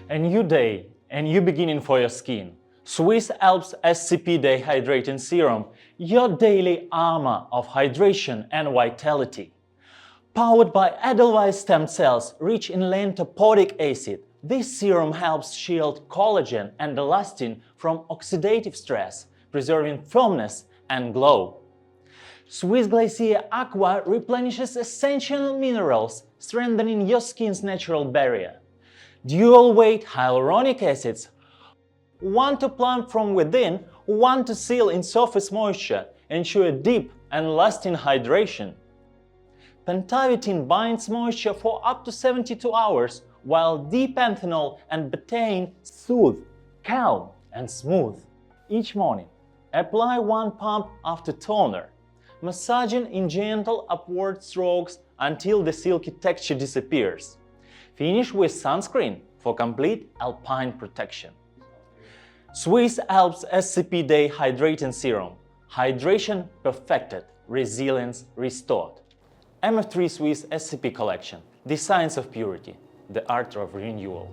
A new day, a new beginning for your skin. Swiss Alps SCP Hydrating Serum, your daily armor of hydration and vitality. Powered by Edelweiss Stem Cells rich in lantopodic acid, this serum helps shield collagen and elastin from oxidative stress, preserving firmness and glow. Swiss Glacier Aqua replenishes essential minerals, strengthening your skin's natural barrier. Dual-weight hyaluronic acids, one to plump from within, one to seal in surface moisture, ensure deep and lasting hydration. Pentavitin binds moisture for up to 72 hours, while D-Panthenol and Betaine soothe, calm, and smooth. Each morning, apply one pump after toner, massaging in gentle upward strokes until the silky texture disappears. Finish with sunscreen for complete alpine protection. Swiss Alps SCP Hydrating Serum. Hydration perfected, resilience restored. MF3 Swiss SCP Collection. The science of purity, the art of renewal.